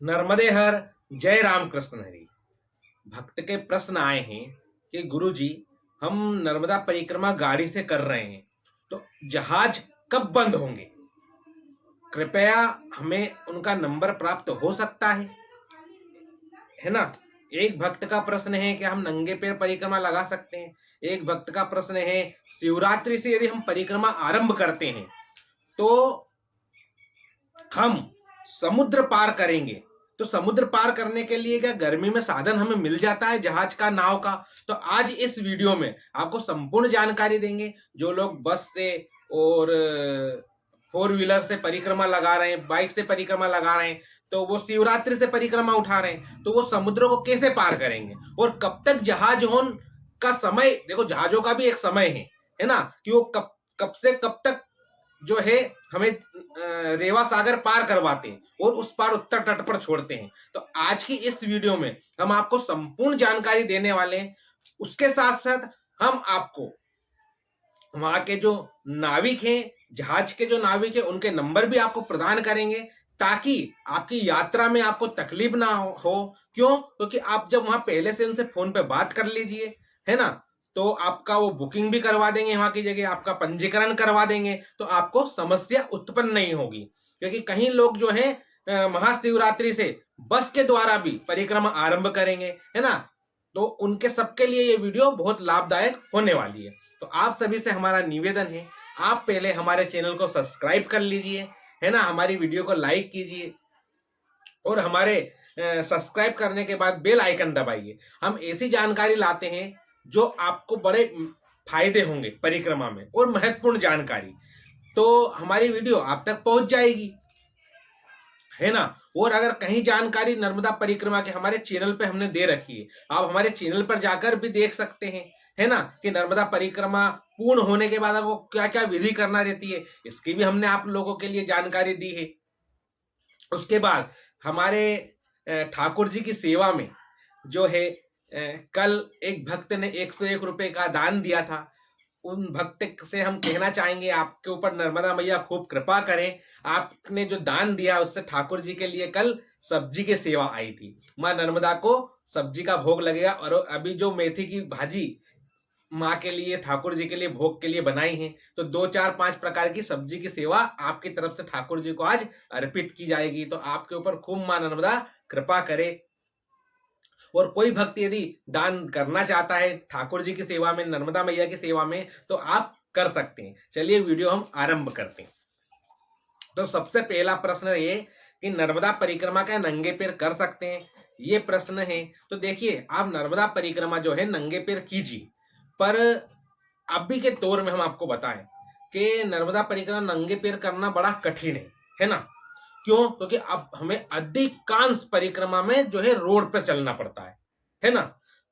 नर्मदे हर, जय राम कृष्ण हरि। भक्त के प्रश्न आए हैं कि गुरुजी, हम नर्मदा परिक्रमा गाड़ी से कर रहे हैं तो जहाज कब बंद होंगे? कृपया हमें उनका नंबर प्राप्त हो सकता है ना। एक भक्त का प्रश्न है कि हम नंगे पैर परिक्रमा लगा सकते हैं। एक भक्त का प्रश्न है शिवरात्रि से यदि हम परिक्रमा आरंभ करते हैं तो हम समुद्र पार करेंगे, तो समुद्र पार करने के लिए क्या गर्मी में साधन हमें मिल जाता है जहाज का, नाव का? तो आज इस वीडियो में आपको संपूर्ण जानकारी देंगे। जो लोग बस से और फोर व्हीलर से परिक्रमा लगा रहे हैं, बाइक से परिक्रमा लगा रहे हैं, तो वो शिवरात्रि से परिक्रमा उठा रहे हैं, तो वो समुद्र को कैसे पार करेंगे और कब तक जहाज होन का समय, देखो जहाजों का भी एक समय है ना, कि वो कब कब से कब तक जो है हमें रेवा सागर पार करवाते हैं और उस पार उत्तर तट पर छोड़ते हैं। तो आज की इस वीडियो में हम आपको संपूर्ण जानकारी देने वाले हैं। उसके साथ साथ हम आपको वहां के जो नाविक हैं, जहाज के जो नाविक हैं, उनके नंबर भी आपको प्रदान करेंगे ताकि आपकी यात्रा में आपको तकलीफ ना हो। क्यों? क्योंकि आप जब वहां पहले से उनसे फोन पे बात कर लीजिए, है ना, तो आपका वो बुकिंग भी करवा देंगे, वहां की जगह आपका पंजीकरण करवा देंगे, तो आपको समस्या उत्पन्न नहीं होगी। क्योंकि कहीं लोग जो है महाशिवरात्रि से बस के द्वारा भी परिक्रमा आरंभ करेंगे, है ना, तो उनके सबके लिए ये वीडियो बहुत लाभदायक होने वाली है। तो आप सभी से हमारा निवेदन है, आप पहले हमारे चैनल को सब्सक्राइब कर लीजिए, है ना, हमारी वीडियो को लाइक कीजिए और हमारे सब्सक्राइब करने के बाद बेल आइकन दबाइए। हम ऐसी जानकारी लाते हैं जो आपको बड़े फायदे होंगे परिक्रमा में और महत्वपूर्ण जानकारी, तो हमारी वीडियो आप तक पहुंच जाएगी, है ना। और अगर कहीं जानकारी नर्मदा परिक्रमा के हमारे चैनल पे हमने दे रखी है, आप हमारे चैनल पर जाकर भी देख सकते हैं, है ना, कि नर्मदा परिक्रमा पूर्ण होने के बाद आपको क्या क्या विधि करना रहती है, इसकी भी हमने आप लोगों के लिए जानकारी दी है। उसके बाद हमारे ठाकुर जी की सेवा में जो है कल एक भक्त ने 101 रुपए का दान दिया था। उन भक्त से हम कहना चाहेंगे आपके ऊपर नर्मदा मैया खूब कृपा करें। आपने जो दान दिया उससे ठाकुर जी के लिए कल सब्जी की सेवा आई थी। माँ नर्मदा को सब्जी का भोग लगेगा और अभी जो मेथी की भाजी माँ के लिए, ठाकुर जी के लिए भोग के लिए बनाई है, तो 2 4 5 प्रकार की सब्जी की सेवा आपकी तरफ से ठाकुर जी को आज अर्पित की जाएगी। तो आपके ऊपर खूब माँ नर्मदा कृपा करे। और कोई भक्त यदि दान करना चाहता है ठाकुर जी की सेवा में, नर्मदा मैया की सेवा में, तो आप कर सकते हैं। चलिए वीडियो हम आरंभ करते हैं। तो सबसे पहला प्रश्न ये कि नर्मदा परिक्रमा क्या नंगे पैर कर सकते हैं, ये प्रश्न है। तो देखिए, आप नर्मदा परिक्रमा जो है नंगे पैर कीजिए, पर अभी के दौर में हम आपको बताएं कि नर्मदा परिक्रमा नंगे पैर करना बड़ा कठिन है ना। क्यों? क्योंकि अब हमें अधिकांश परिक्रमा में जो है रोड पर चलना पड़ता है ना।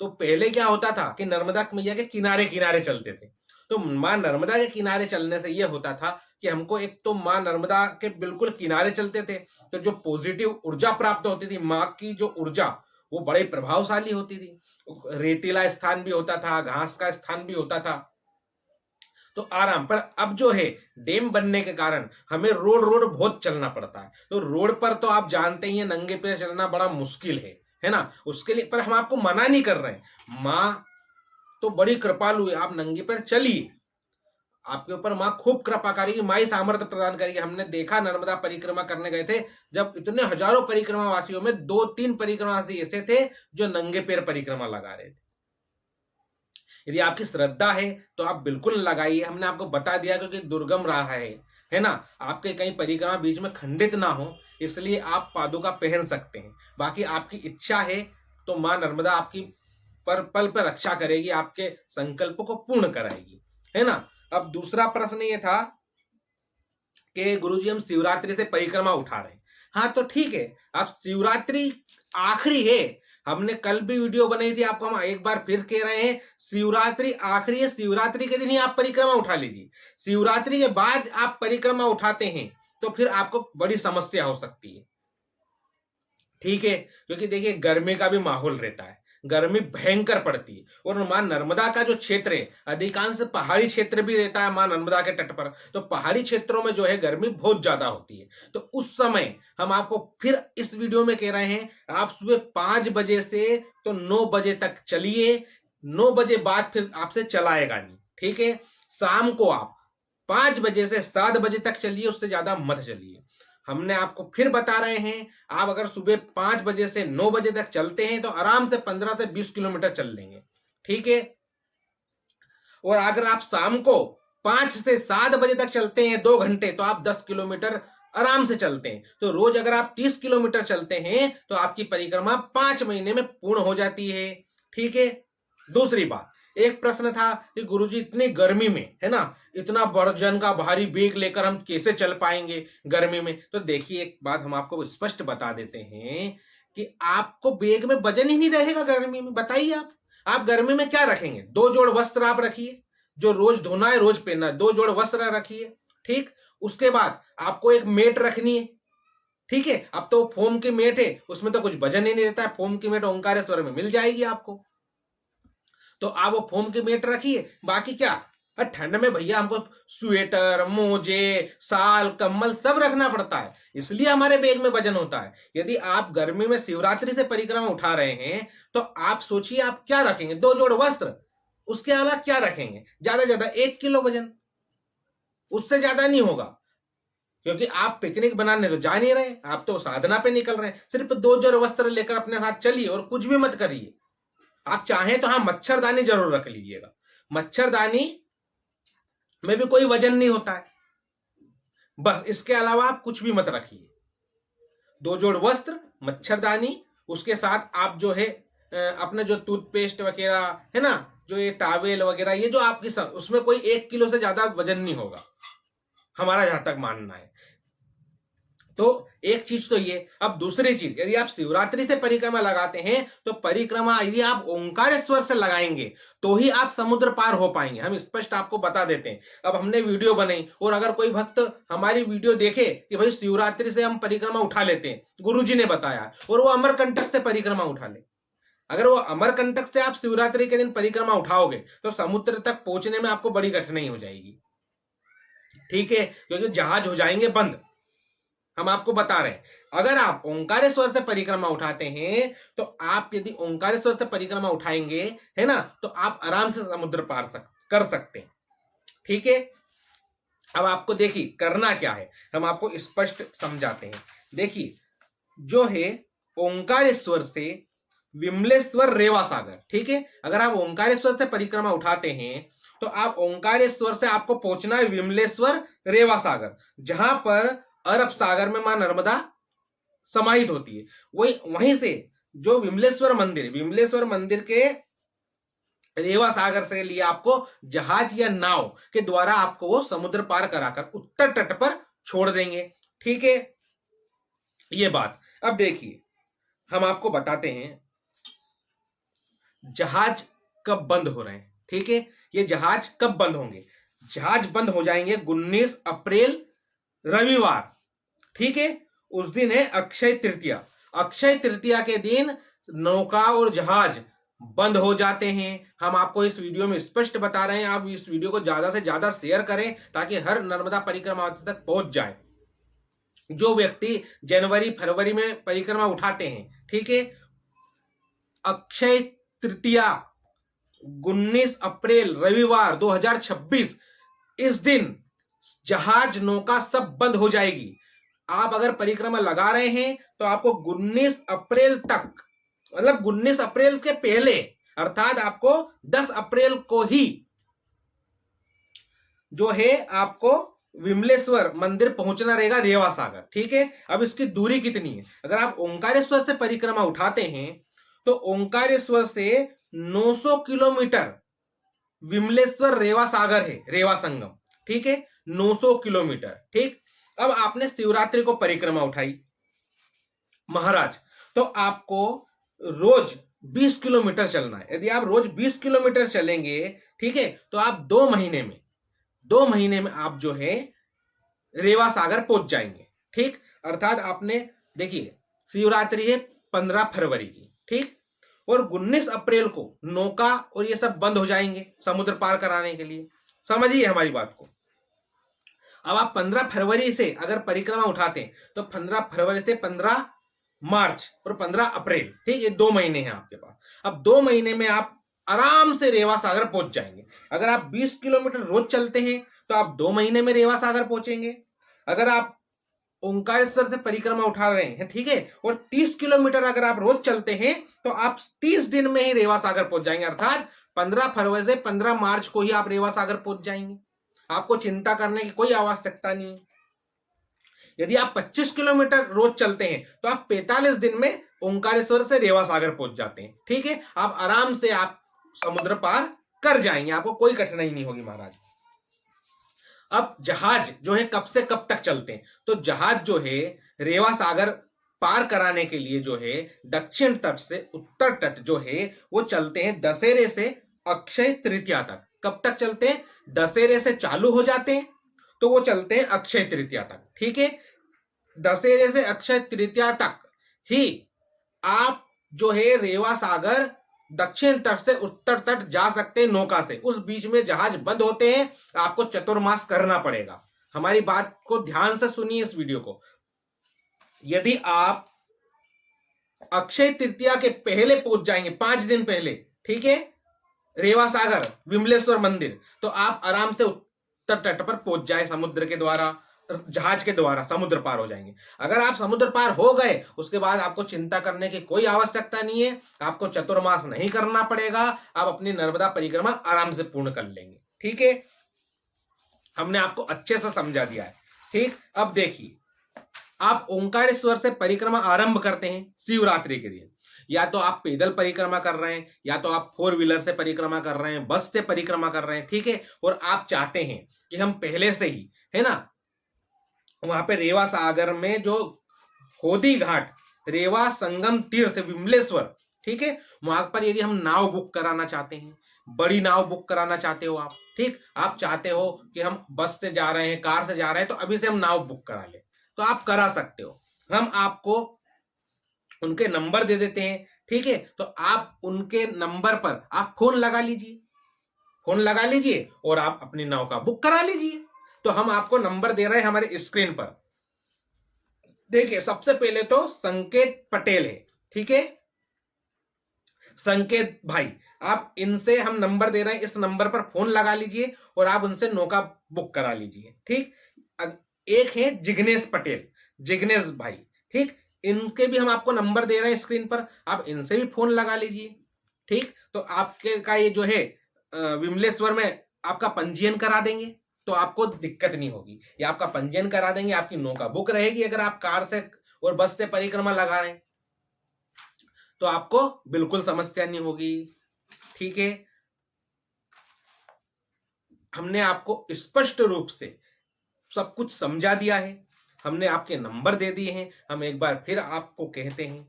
तो पहले क्या होता था कि नर्मदा मैया के किनारे किनारे चलते थे। तो माँ नर्मदा के किनारे चलने से यह होता था कि हमको एक तो माँ नर्मदा के बिल्कुल किनारे चलते थे, तो जो पॉजिटिव ऊर्जा प्राप्त होती थी, माँ की जो ऊर्जा वो बड़ी प्रभावशाली होती थी। रेतीला स्थान भी होता था, घास का स्थान भी होता था, तो आराम। पर अब जो है डैम बनने के कारण हमें रोड रोड बहुत चलना पड़ता है। तो रोड पर तो आप जानते ही हैं नंगे पैर चलना बड़ा मुश्किल है ना। उसके लिए पर हम आपको मना नहीं कर रहे हैं, माँ तो बड़ी कृपालु है, आप नंगे पैर चलिए, आपके ऊपर माँ खूब कृपा करेगी, माँ ही सामर्थ्य प्रदान करेगी। हमने देखा नर्मदा परिक्रमा करने गए थे, जब इतने हजारों परिक्रमा वासियों में 2 3 परिक्रमा वासी ऐसे थे जो नंगे पैर परिक्रमा लगा रहे थे। यदि आपकी श्रद्धा है तो आप बिल्कुल लगाइए। हमने आपको बता दिया क्योंकि दुर्गम राह है ना, आपके कहीं परिक्रमा बीच में खंडित ना हो, इसलिए आप पादुका पहन सकते हैं। बाकी आपकी इच्छा है तो माँ नर्मदा आपकी पर पल पर रक्षा करेगी, आपके संकल्पों को पूर्ण कराएगी, है ना। अब दूसरा प्रश्न ये था कि गुरुजी हम शिवरात्रि से परिक्रमा उठा रहे हैं। हाँ तो ठीक है, अब शिवरात्रि आखिरी है। हमने कल भी वीडियो बनाई थी, आपको हम एक बार फिर कह रहे हैं, शिवरात्रि आखिरी है। शिवरात्रि के दिन ही आप परिक्रमा उठा लीजिए। शिवरात्रि के बाद आप परिक्रमा उठाते हैं तो फिर आपको बड़ी समस्या हो सकती है, ठीक है। क्योंकि देखिए गर्मी का भी माहौल रहता है, गर्मी भयंकर पड़ती है। और मां नर्मदा का जो क्षेत्र है अधिकांश पहाड़ी क्षेत्र भी रहता है मां नर्मदा के तट पर, तो पहाड़ी क्षेत्रों में जो है गर्मी बहुत ज्यादा होती है। तो उस समय हम आपको फिर इस वीडियो में कह रहे हैं, आप सुबह 5 बजे से तो 9 बजे तक चलिए, 9 बजे बाद फिर आपसे चलाएगा नहीं, ठीक है। शाम को आप 5 बजे से 7 बजे तक चलिए, उससे ज्यादा मत चलिए। हमने आपको फिर बता रहे हैं, आप अगर सुबह 5 बजे से 9 बजे तक चलते हैं तो आराम से 15 से 20 किलोमीटर चल लेंगे, ठीक है। और अगर आप शाम को 5 से 7 बजे तक चलते हैं 2 घंटे, तो आप 10 किलोमीटर आराम से चलते हैं। तो रोज अगर आप 30 किलोमीटर चलते हैं तो आपकी परिक्रमा 5 महीने में पूर्ण हो जाती है, ठीक है। दूसरी बात, एक प्रश्न था कि गुरुजी इतनी गर्मी में, है ना, इतना वजन का भारी बैग लेकर हम कैसे चल पाएंगे गर्मी में। तो देखिए, एक बात हम आपको स्पष्ट बता देते हैं कि आपको बैग में वजन ही नहीं रहेगा गर्मी में। बताइए आप गर्मी में क्या रखेंगे? 2 जोड़ वस्त्र आप रखिए, जो रोज धोना है रोज पहनना है, 2 जोड़ वस्त्र रखिए, ठीक। उसके बाद आपको एक मेट रखनी है, ठीक है। अब तो फोम की मेट है, उसमें तो कुछ वजन ही नहीं रहता है, फोम की मेट ओंकारेश्वर में मिल जाएगी आपको, तो आप वो फोम की मेट रखिए। बाकी क्या, ठंड में भैया हमको स्वेटर, मोजे, साल, कम्बल सब रखना पड़ता है, इसलिए हमारे बैग में वजन होता है। यदि आप गर्मी में शिवरात्रि से परिक्रमा उठा रहे हैं तो आप सोचिए आप क्या रखेंगे? 2 जोड़ वस्त्र, उसके अलावा क्या रखेंगे? ज्यादा ज्यादा 1 किलो वजन, उससे ज्यादा नहीं होगा। क्योंकि आप पिकनिक बनाने तो जा नहीं रहे, आप तो साधना पे निकल रहे हैं। सिर्फ 2 जोड़ वस्त्र लेकर अपने साथ चलिए और कुछ भी मत करिए। आप चाहें तो हाँ, मच्छरदानी जरूर रख लीजिएगा, मच्छरदानी में भी कोई वजन नहीं होता है, बस। इसके अलावा आप कुछ भी मत रखिए। 2 जोड़ वस्त्र, मच्छरदानी, उसके साथ आप जो है अपने जो टूथपेस्ट वगैरह है ना, जो ये टॉवेल वगैरह, ये जो आपकी उसमें कोई 1 किलो से ज्यादा वजन नहीं होगा, हमारा जहां तक मानना है। तो एक चीज तो ये। अब दूसरी चीज, यदि आप शिवरात्रि से परिक्रमा लगाते हैं तो परिक्रमा यदि आप ओंकारेश्वर से लगाएंगे तो ही आप समुद्र पार हो पाएंगे, हम स्पष्ट आपको बता देते हैं। अब हमने वीडियो बनाई और अगर कोई भक्त हमारी वीडियो देखे कि भाई शिवरात्रि से हम परिक्रमा उठा लेते हैं, गुरुजी ने बताया, और वो अमरकंटक से परिक्रमा उठा ले, अगर वो अमरकंटक से आप शिवरात्रि के दिन परिक्रमा उठाओगे तो समुद्र तक पहुंचने में आपको बड़ी कठिनाई हो जाएगी, ठीक है, क्योंकि जहाज हो जाएंगे बंद। हम आपको बता रहे हैं, अगर आप ओंकारेश्वर से परिक्रमा उठाते हैं तो आप यदि ओंकारेश्वर से परिक्रमा उठाएंगे, है ना, तो आप आराम से समुद्र पार कर सकते हैं, ठीक है। अब आपको देखिए करना क्या है, हम आपको स्पष्ट समझाते हैं। देखिए, जो है ओंकारेश्वर से विमलेश्वर रेवा सागर, ठीक है। अगर आप ओंकारेश्वर से परिक्रमा उठाते हैं तो आप ओंकारेश्वर से आपको पहुंचना है विमलेश्वर रेवा सागर, जहां पर अरब सागर में मां नर्मदा समाहित होती है। वहीं से जो विमलेश्वर मंदिर, विमलेश्वर मंदिर के रेवा सागर से लिए आपको जहाज या नाव के द्वारा आपको वो समुद्र पार कराकर उत्तर तट पर छोड़ देंगे, ठीक है। ये बात। अब देखिए, हम आपको बताते हैं जहाज कब बंद हो रहे हैं, ठीक है। ये जहाज कब बंद होंगे? जहाज बंद हो जाएंगे 19 अप्रैल रविवार, ठीक है। उस दिन है अक्षय तृतीया। अक्षय तृतीया के दिन नौका और जहाज बंद हो जाते हैं। हम आपको इस वीडियो में स्पष्ट बता रहे हैं, आप इस वीडियो को ज्यादा से ज्यादा शेयर करें ताकि हर नर्मदा परिक्रमा तक पहुंच जाए। जो व्यक्ति जनवरी फरवरी में परिक्रमा उठाते हैं, ठीक है, अक्षय तृतीया 19 अप्रैल रविवार 2026, इस दिन जहाज नौका सब बंद हो जाएगी। आप अगर परिक्रमा लगा रहे हैं तो आपको 19 अप्रैल तक, मतलब 19 अप्रैल के पहले, अर्थात आपको 10 अप्रैल को ही जो है आपको विमलेश्वर मंदिर पहुंचना रहेगा रेवा सागर, ठीक है। अब इसकी दूरी कितनी है? अगर आप ओंकारेश्वर से परिक्रमा उठाते हैं तो ओंकारेश्वर से 900 किलोमीटर विमलेश्वर रेवा सागर है, रेवा संगम, ठीक है, 900 किलोमीटर, ठीक। अब आपने शिवरात्रि को परिक्रमा उठाई महाराज, तो आपको रोज 20 किलोमीटर चलना है। यदि आप रोज 20 किलोमीटर चलेंगे, ठीक है, तो आप 2 महीने में आप जो है रेवा सागर पहुंच जाएंगे, ठीक। अर्थात आपने देखिए शिवरात्रि है 15 फरवरी की, ठीक, और 19 अप्रैल को नौका और ये सब बंद हो जाएंगे समुद्र पार कराने के लिए। समझिए हमारी बात को। अब आप 15 फरवरी से अगर परिक्रमा उठाते हैं तो 15 फरवरी से 15 मार्च और 15 अप्रैल, ठीक है, 2 महीने हैं आपके पास। अब 2 महीने में आप आराम से रेवा सागर पहुंच जाएंगे। अगर आप 20 किलोमीटर रोज चलते हैं तो आप 2 महीने में रेवा सागर पहुंचेंगे। अगर आप ओंकारेश्वर से परिक्रमा उठा रहे हैं, ठीक है, और 30 किलोमीटर अगर आप रोज चलते हैं तो आप 30 दिन में ही रेवा सागर पहुंच जाएंगे। अर्थात 15 फरवरी से 15 मार्च को ही आप रेवा सागर पहुंच जाएंगे। आपको चिंता करने की कोई आवश्यकता नहीं है। यदि आप 25 किलोमीटर रोज चलते हैं तो आप 45 दिन में ओंकारेश्वर से रेवा सागर पहुंच जाते हैं, ठीक है। आप आराम से आप समुद्र पार कर जाएंगे, आपको कोई कठिनाई नहीं होगी महाराज। अब जहाज जो है कब से कब तक चलते हैं, तो जहाज जो है रेवा सागर पार कराने के लिए जो है दक्षिण तट से उत्तर तट जो है वो चलते हैं दशहरे से अक्षय तृतीया तक। कब तक चलते हैं? दशहरे से चालू हो जाते हैं तो वो चलते हैं अक्षय तृतीया तक, ठीक है। दशहरे से अक्षय तृतीया तक ही आप जो है रेवा सागर दक्षिण तट से उत्तर तट जा सकते हैं नौका से। उस बीच में जहाज बंद होते हैं, आपको चतुर्मास करना पड़ेगा। हमारी बात को ध्यान से सुनिए इस वीडियो को। यदि आप अक्षय तृतीया के पहले पहुंच जाएंगे, 5 दिन पहले, ठीक है, रेवा सागर विमलेश्वर मंदिर, तो आप आराम से उत्तर तट पर पहुंच जाए समुद्र के द्वारा, जहाज के द्वारा समुद्र पार हो जाएंगे। अगर आप समुद्र पार हो गए उसके बाद आपको चिंता करने की कोई आवश्यकता नहीं है, आपको चतुर्मास नहीं करना पड़ेगा, आप अपनी नर्मदा परिक्रमा आराम से पूर्ण कर लेंगे, ठीक है। हमने आपको अच्छे से समझा दिया है, ठीक। अब देखिए, आप ओंकारेश्वर से परिक्रमा आरंभ करते हैं शिवरात्रि के दिन। या तो आप पैदल परिक्रमा कर रहे हैं, या तो आप 4 व्हीलर से परिक्रमा कर रहे हैं, बस से परिक्रमा कर रहे हैं, ठीक है। और आप चाहते हैं कि हम पहले से ही, है ना, वहां पे रेवा सागर में जो होदी घाट, रेवा संगम तीर्थ विमलेश्वर, ठीक है, वहां पर यदि हम नाव बुक कराना चाहते हैं, बड़ी नाव बुक कराना चाहते हो आप, ठीक, आप चाहते हो कि हम बस से जा रहे हैं, कार से जा रहे हैं, तो अभी से हम नाव बुक करा ले, तो आप करा सकते हो। हम आपको उनके नंबर दे देते हैं, ठीक है। तो आप उनके नंबर पर आप फोन लगा लीजिए, फोन लगा लीजिए और आप अपनी नाव का बुक करा लीजिए। तो हम आपको नंबर दे रहे हैं हमारे स्क्रीन पर। देखिए, सबसे पहले तो संकेत पटेल है, ठीक है, संकेत भाई, आप इनसे हम नंबर दे रहे हैं, इस नंबर पर फोन लगा लीजिए और आप उनसे नौका बुक करा लीजिए, ठीक। एक है जिग्नेश पटेल, जिग्नेश भाई, ठीक, इनके भी हम आपको नंबर दे रहे हैं स्क्रीन पर, आप इनसे भी फोन लगा लीजिए, ठीक। तो आपके का ये जो है विमलेश्वर में आपका पंजीयन करा देंगे तो आपको दिक्कत नहीं होगी। ये आपका पंजीयन करा देंगे, आपकी नौका बुक रहेगी। अगर आप कार से और बस से परिक्रमा लगा रहे हैं तो आपको बिल्कुल समस्या नहीं होगी, ठीक है। हमने आपको स्पष्ट रूप से सब कुछ समझा दिया है, हमने आपके नंबर दे दिए हैं। हम एक बार फिर आपको कहते हैं,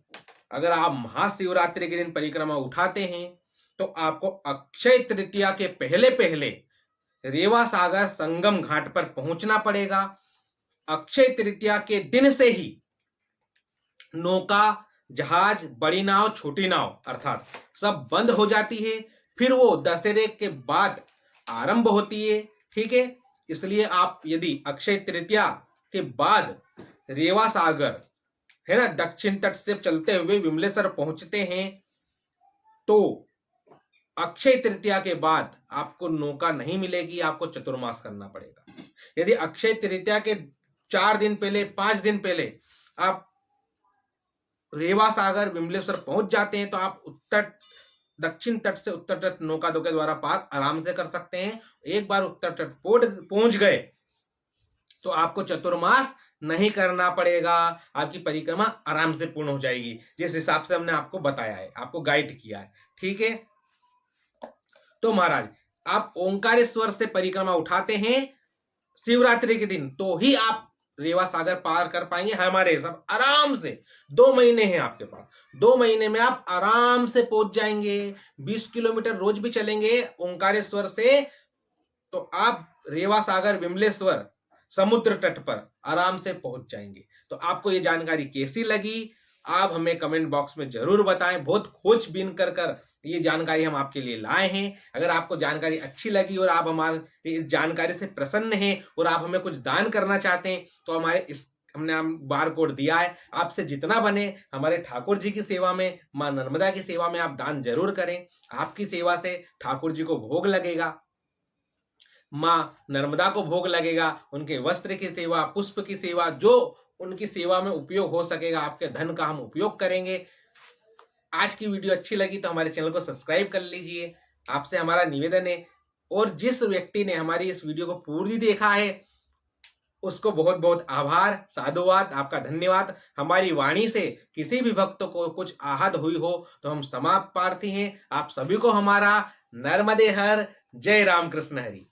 अगर आप महाशिवरात्रि के दिन परिक्रमा उठाते हैं तो आपको अक्षय तृतीया के पहले पहले रेवा सागर संगम घाट पर पहुंचना पड़ेगा। अक्षय तृतीया के दिन से ही नौका, जहाज, बड़ी नाव, छोटी नाव अर्थात सब बंद हो जाती है। फिर वो दशहरे के बाद आरंभ होती है, ठीक है। इसलिए आप यदि अक्षय तृतीया के बाद रेवा सागर, है ना, दक्षिण तट से चलते हुए विमलेश्वर पहुंचते हैं तो अक्षय तृतीया के बाद आपको नौका नहीं मिलेगी, आपको चतुर्मास करना पड़ेगा। यदि अक्षय तृतीया के 4 दिन पहले, 5 दिन पहले आप रेवा सागर विमलेश्वर पहुंच जाते हैं तो आप दक्षिण तट से उत्तर तट नौका दो के द्वारा पार आराम से कर सकते हैं। एक बार उत्तर तट पहुंच गए तो आपको चतुर्मास नहीं करना पड़ेगा, आपकी परिक्रमा आराम से पूर्ण हो जाएगी, जिस हिसाब से हमने आपको बताया है, आपको गाइड किया है, ठीक है। तो महाराज, आप ओंकारेश्वर से परिक्रमा उठाते हैं शिवरात्रि के दिन तो ही आप रेवा सागर पार कर पाएंगे हमारे सब आराम से। 2 महीने हैं आपके पास, 2 महीने में आप आराम से पहुंच जाएंगे। 20 किलोमीटर रोज भी चलेंगे ओंकारेश्वर से तो आप रेवा सागर विमलेश्वर समुद्र तट पर आराम से पहुंच जाएंगे। तो आपको ये जानकारी कैसी लगी आप हमें कमेंट बॉक्स में जरूर बताएं। बहुत खोजबीन कर कर ये जानकारी हम आपके लिए लाए हैं। अगर आपको जानकारी अच्छी लगी और आप हमारे इस जानकारी से प्रसन्न हैं और आप हमें कुछ दान करना चाहते हैं तो हमारे इस हमने बार कोड दिया है, आपसे जितना बने हमारे ठाकुर जी की सेवा में, मां नर्मदा की सेवा में आप दान जरूर करें। आपकी सेवा से ठाकुर जी को भोग लगेगा, मां नर्मदा को भोग लगेगा, उनके वस्त्र की सेवा, पुष्प की सेवा, जो उनकी सेवा में उपयोग हो सकेगा आपके धन का हम उपयोग करेंगे। आज की वीडियो अच्छी लगी तो हमारे चैनल को सब्सक्राइब कर लीजिए, आपसे हमारा निवेदन है। और जिस व्यक्ति ने हमारी इस वीडियो को पूरी देखा है उसको बहुत बहुत आभार, साधुवाद, आपका धन्यवाद। हमारी वाणी से किसी भी भक्त को कुछ आहत हुई हो तो हम क्षमा प्रार्थी हैं। आप सभी को हमारा नर्मदे हर। जय राम कृष्ण हरि।